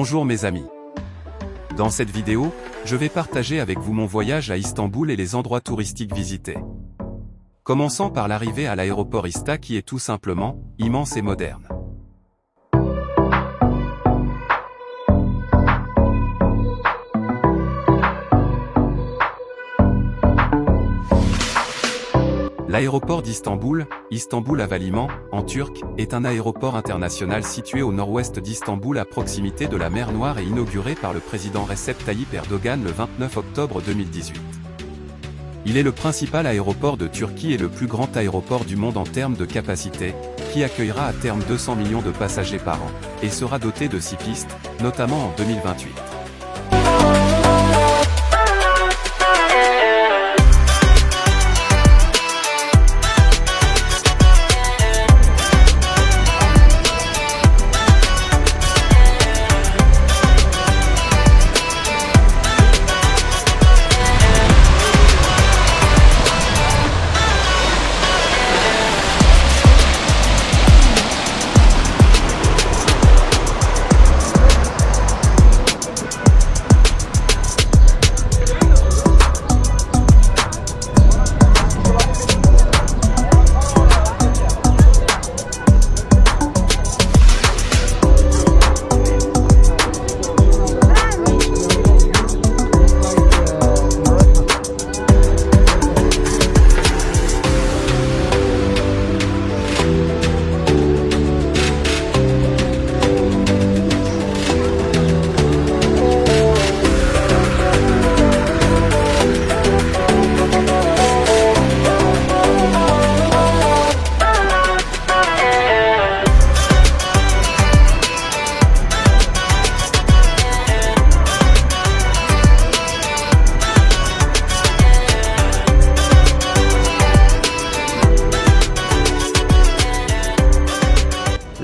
Bonjour mes amis. Dans cette vidéo, je vais partager avec vous mon voyage à Istanbul et les endroits touristiques visités. Commençons par l'arrivée à l'aéroport ISTA qui est tout simplement immense et moderne. L'aéroport d'Istanbul, Istanbul Havalimanı, en turc, est un aéroport international situé au nord-ouest d'Istanbul à proximité de la mer Noire et inauguré par le président Recep Tayyip Erdogan le 29 octobre 2018. Il est le principal aéroport de Turquie et le plus grand aéroport du monde en termes de capacité, qui accueillera à terme 200 millions de passagers par an, et sera doté de 6 pistes, notamment en 2028.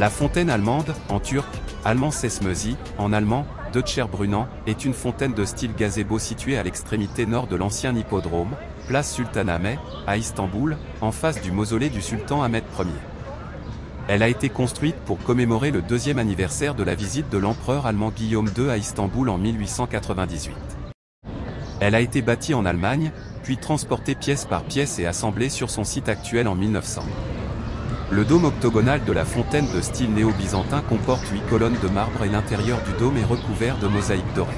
La fontaine allemande, en turc, allemand Sesmösi, en allemand, Deutscher-Brunnen, est une fontaine de style gazebo située à l'extrémité nord de l'ancien hippodrome, place Sultan Ahmet, à Istanbul, en face du mausolée du sultan Ahmet Ier. Elle a été construite pour commémorer le deuxième anniversaire de la visite de l'empereur allemand Guillaume II à Istanbul en 1898. Elle a été bâtie en Allemagne, puis transportée pièce par pièce et assemblée sur son site actuel en 1900. Le dôme octogonal de la fontaine de style néo-byzantin comporte 8 colonnes de marbre et l'intérieur du dôme est recouvert de mosaïques dorées.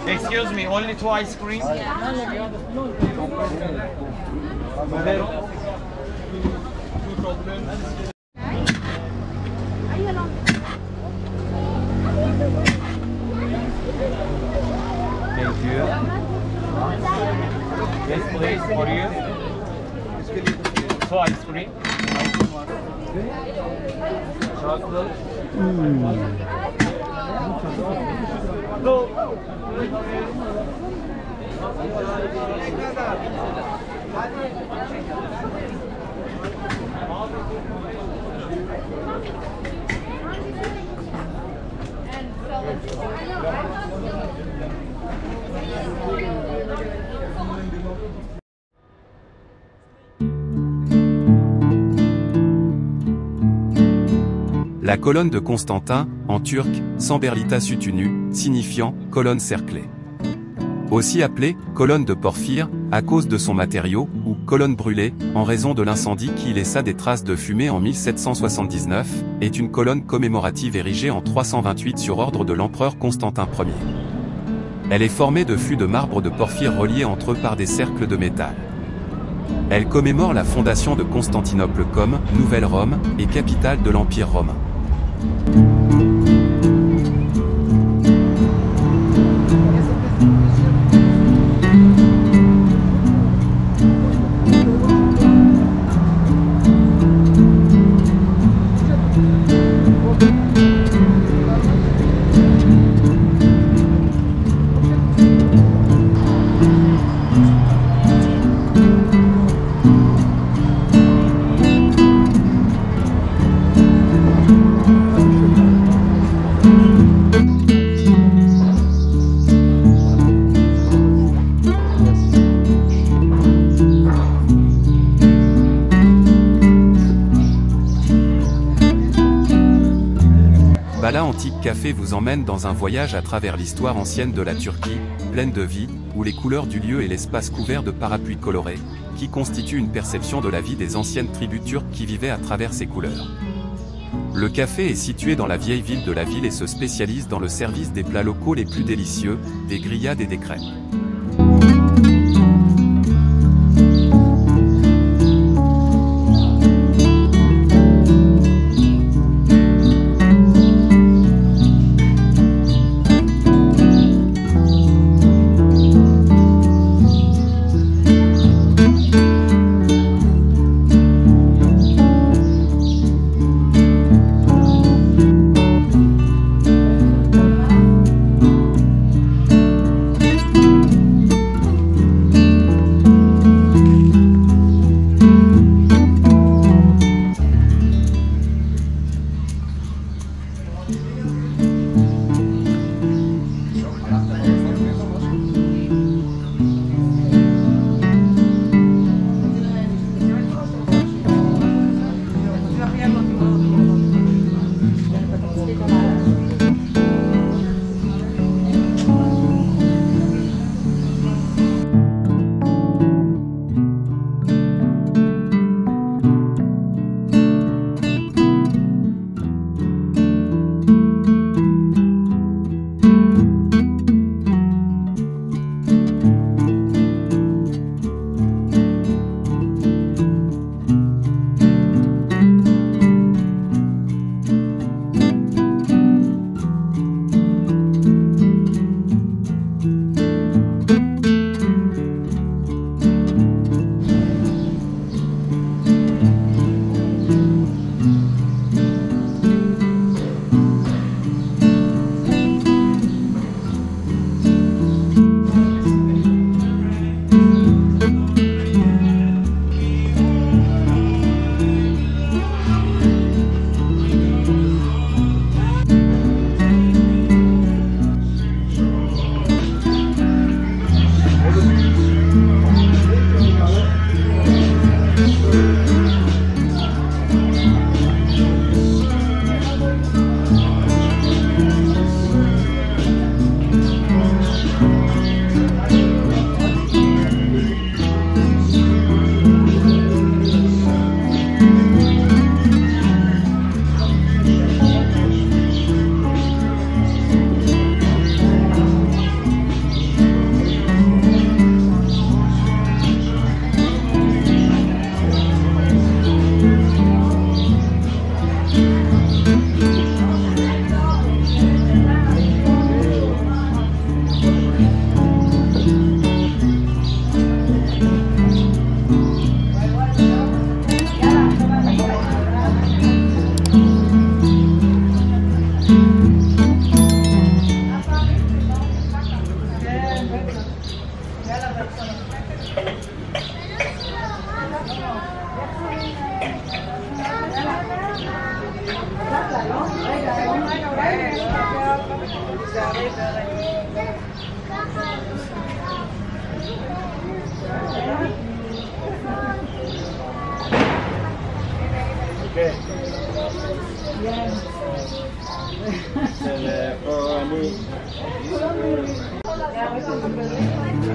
Excuse me, only 2 ice cream? Thank you. Yes, please, for you. 2 ice cream. Chocolate. La colonne de Constantin, en turc, Samberlita Sütunu, signifiant « colonne cerclée ». Aussi appelée « colonne de Porphyre » à cause de son matériau, ou « colonne brûlée » en raison de l'incendie qui y laissa des traces de fumée en 1779, est une colonne commémorative érigée en 328 sur ordre de l'empereur Constantin Ier. Elle est formée de fûts de marbre de Porphyre reliés entre eux par des cercles de métal. Elle commémore la fondation de Constantinople comme « Nouvelle Rome » et capitale de l'Empire romain. Bala Antique Café vous emmène dans un voyage à travers l'histoire ancienne de la Turquie, pleine de vie, où les couleurs du lieu et l'espace couvert de parapluies colorés, qui constituent une perception de la vie des anciennes tribus turques qui vivaient à travers ces couleurs. Le café est situé dans la vieille ville de la ville et se spécialise dans le service des plats locaux les plus délicieux, des grillades et des crêpes.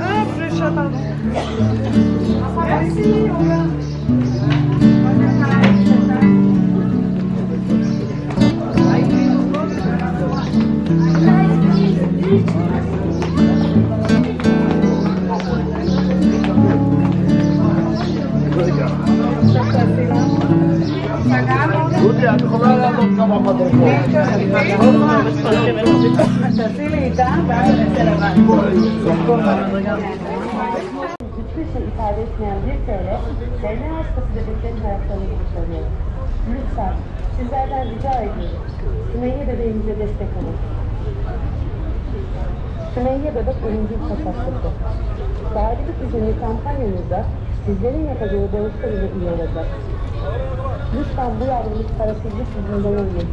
Ah, le chat, pardon. Merci, au revoir. Hiçbir şey ifade etmeyen bir devlet, devlet hastası bebeklerin hayatlarını kurtarıyor. Lütfen, sizlerden rica ediyorum. Sümeyye bebeğimize destek olun. Sümeyye bebek ölümcül kasaplıktı. Sahibilik izinli kampanyamızda sizlerin yapacağı bağışta bile iyi olacak. Lütfen bu yavrumuz parasıyla sizden olmayın.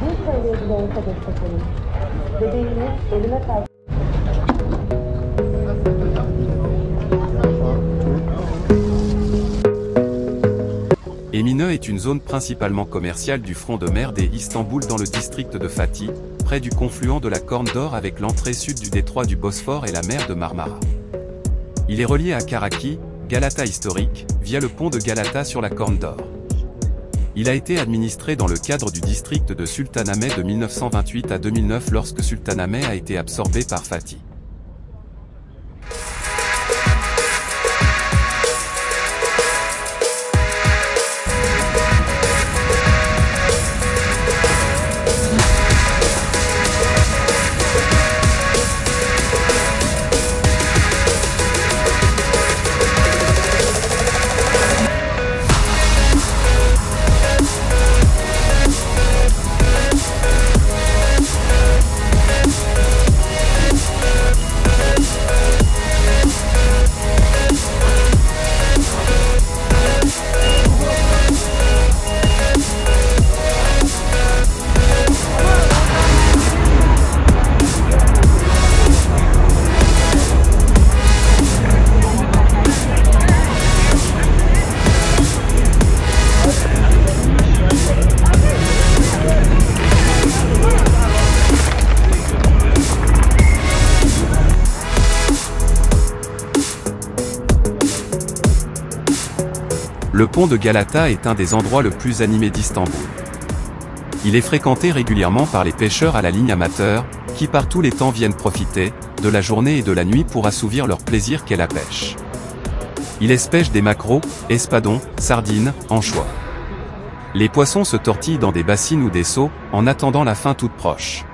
Bir sayıya bile olsa destek olun. Bebeğimiz ölüme karşı... Eminönü est une zone principalement commerciale du front de mer des Istanbul dans le district de Fatih, près du confluent de la Corne d'Or avec l'entrée sud du détroit du Bosphore et la mer de Marmara. Il est relié à Karaki, Galata historique, via le pont de Galata sur la Corne d'Or. Il a été administré dans le cadre du district de Sultanahmet de 1928 à 2009 lorsque Sultanahmet a été absorbé par Fatih. Le pont de Galata est un des endroits le plus animés d'Istanbul. Il est fréquenté régulièrement par les pêcheurs à la ligne amateur, qui par tous les temps viennent profiter, de la journée et de la nuit pour assouvir leur plaisir qu'est la pêche. Ils pêchent des maquereaux, espadons, sardines, anchois. Les poissons se tortillent dans des bassines ou des seaux, en attendant la fin toute proche.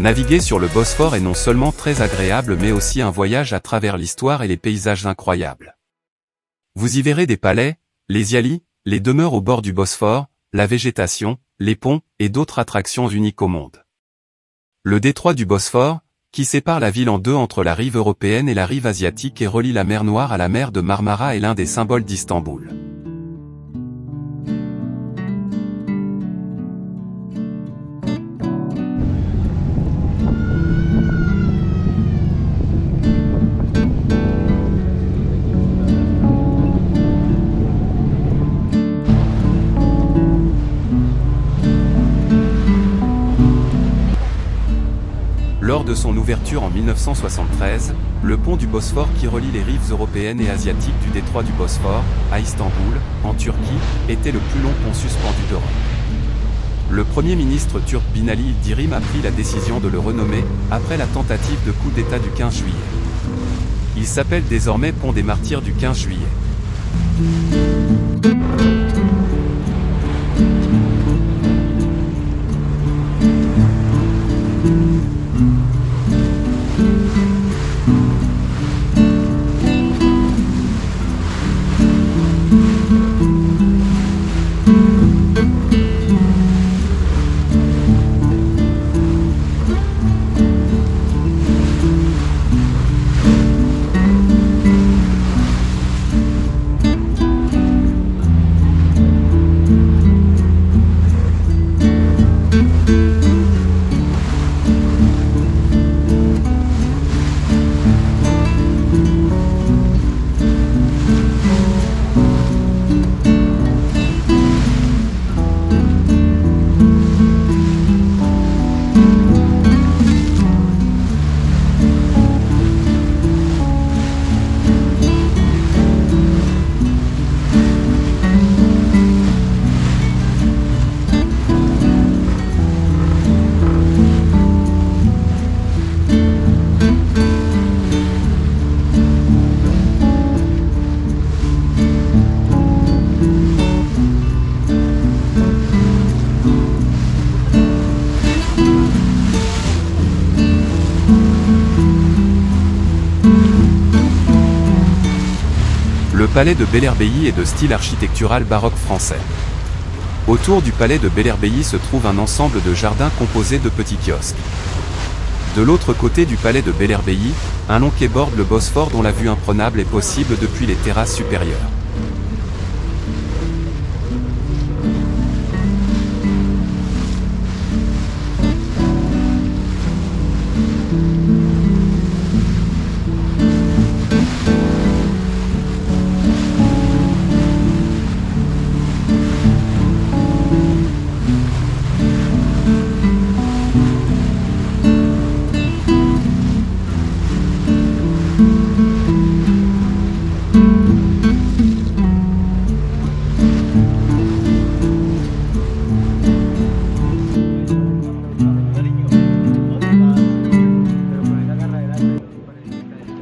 Naviguer sur le Bosphore est non seulement très agréable mais aussi un voyage à travers l'histoire et les paysages incroyables. Vous y verrez des palais, les yalis, les demeures au bord du Bosphore, la végétation, les ponts, et d'autres attractions uniques au monde. Le détroit du Bosphore, qui sépare la ville en deux entre la rive européenne et la rive asiatique et relie la mer Noire à la mer de Marmara est l'un des symboles d'Istanbul. Lors de son ouverture en 1973, le pont du Bosphore qui relie les rives européennes et asiatiques du détroit du Bosphore, à Istanbul, en Turquie, était le plus long pont suspendu d'Europe. Le Premier ministre turc Binali Yildirim a pris la décision de le renommer, après la tentative de coup d'État du 15 juillet. Il s'appelle désormais pont des Martyrs du 15 juillet. Le palais de Bellerbéi est de style architectural baroque français. Autour du palais de Bellerbéi se trouve un ensemble de jardins composés de petits kiosques. De l'autre côté du palais de Bellerbéi, un long quai borde le Bosphore dont la vue imprenable est possible depuis les terrasses supérieures.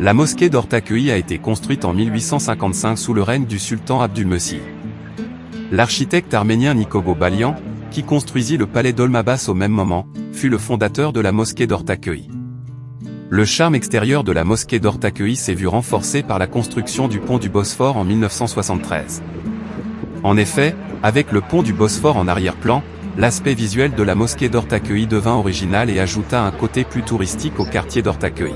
La mosquée d'Ortaköy a été construite en 1855 sous le règne du sultan Abdülmecid. L'architecte arménien Nikobo Balian, qui construisit le palais d'Olmabas au même moment, fut le fondateur de la mosquée d'Ortaköy. Le charme extérieur de la mosquée d'Ortaköy s'est vu renforcé par la construction du pont du Bosphore en 1973. En effet, avec le pont du Bosphore en arrière-plan, l'aspect visuel de la mosquée d'Ortaköy devint original et ajouta un côté plus touristique au quartier d'Ortaköy.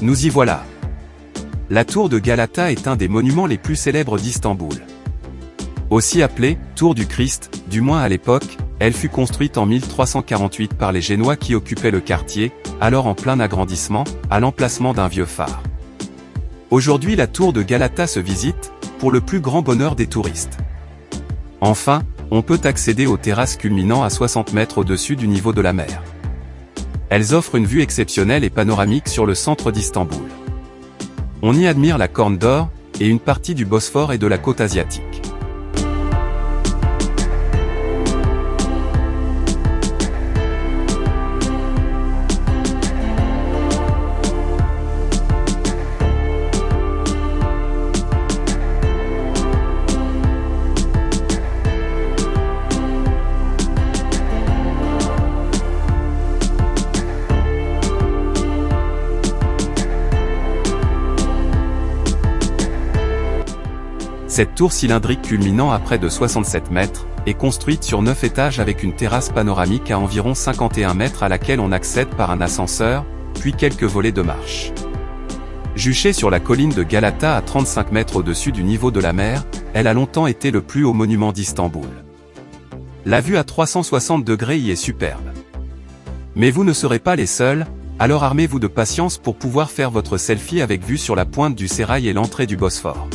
Nous y voilà. La tour de Galata est un des monuments les plus célèbres d'Istanbul. Aussi appelée « Tour du Christ », du moins à l'époque, elle fut construite en 1348 par les Génois qui occupaient le quartier, alors en plein agrandissement, à l'emplacement d'un vieux phare. Aujourd'hui la tour de Galata se visite, pour le plus grand bonheur des touristes. Enfin, on peut accéder aux terrasses culminant à 60 mètres au-dessus du niveau de la mer. Elles offrent une vue exceptionnelle et panoramique sur le centre d'Istanbul. On y admire la Corne d'Or, et une partie du Bosphore et de la côte asiatique. Cette tour cylindrique culminant à près de 67 mètres, est construite sur 9 étages avec une terrasse panoramique à environ 51 mètres à laquelle on accède par un ascenseur, puis quelques volets de marche. Juchée sur la colline de Galata à 35 mètres au-dessus du niveau de la mer, elle a longtemps été le plus haut monument d'Istanbul. La vue à 360 degrés y est superbe. Mais vous ne serez pas les seuls, alors armez-vous de patience pour pouvoir faire votre selfie avec vue sur la pointe du sérail et l'entrée du Bosphore.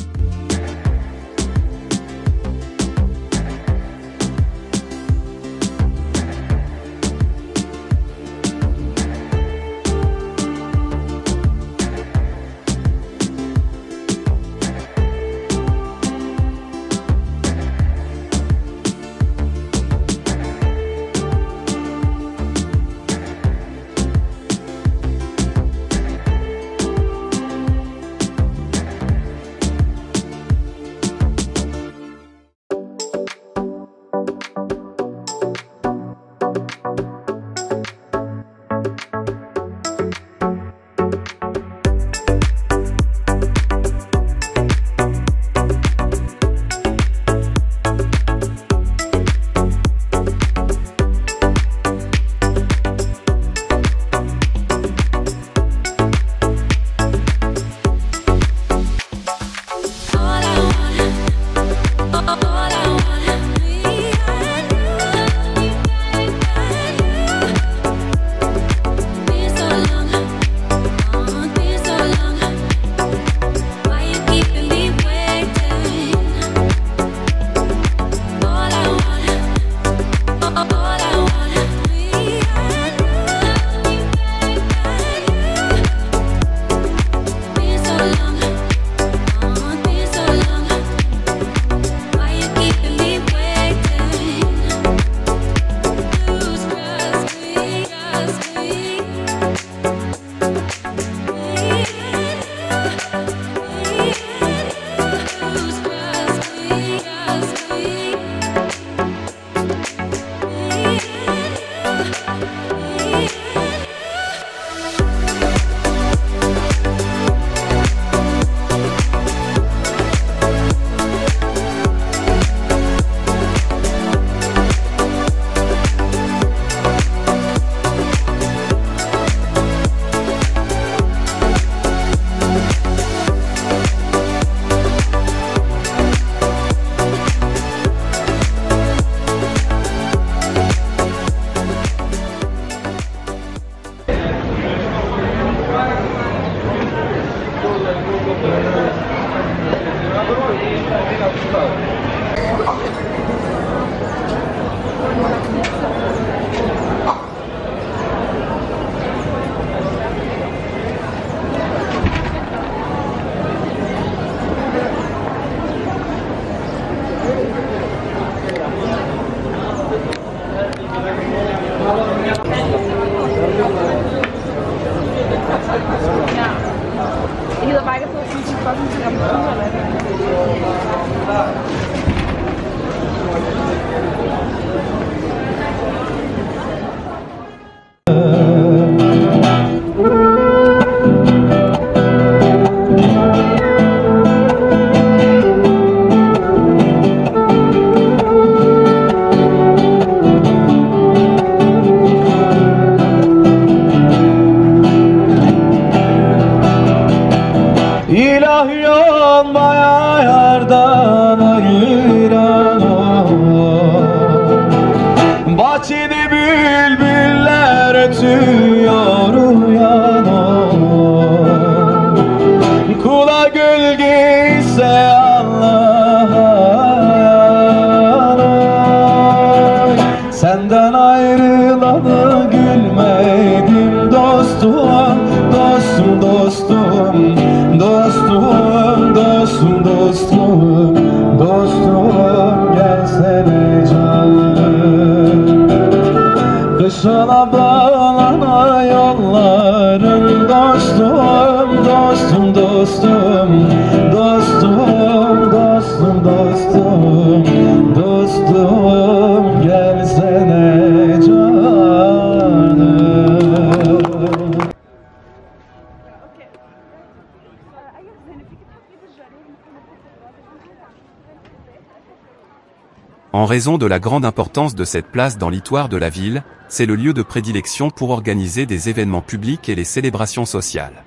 En raison de la grande importance de cette place dans l'histoire de la ville, c'est le lieu de prédilection pour organiser des événements publics et les célébrations sociales.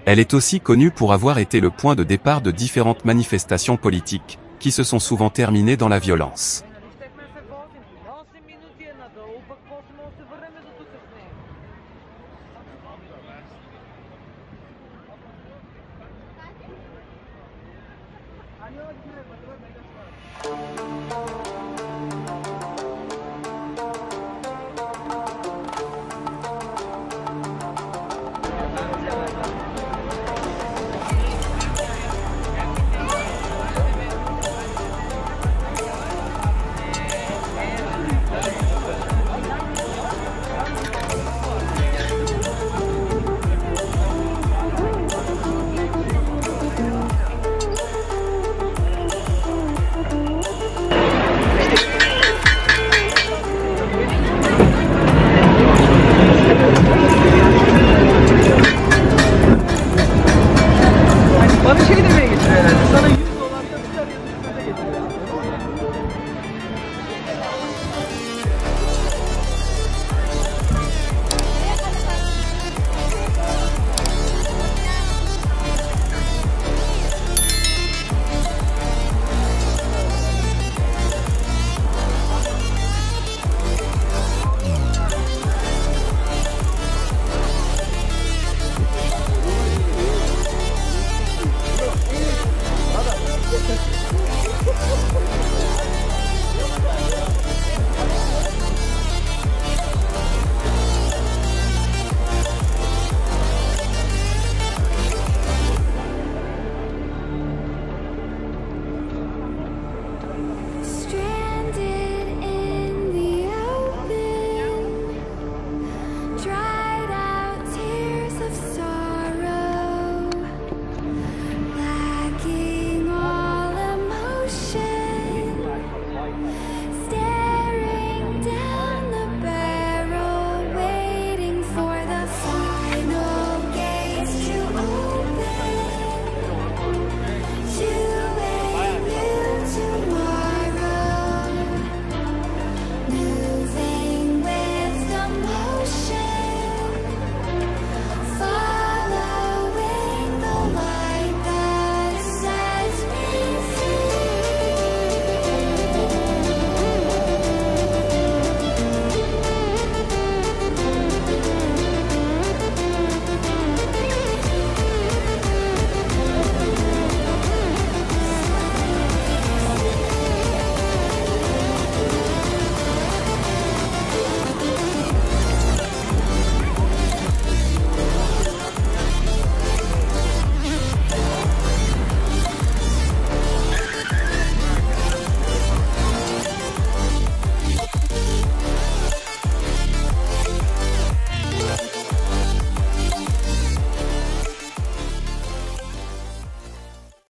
Elle est aussi connue pour avoir été le point de départ de différentes manifestations politiques, qui se sont souvent terminées dans la violence. Bana şey demeye getiriyor herhalde. Sana $100 yazmışlar, yazmışlar getiriyor.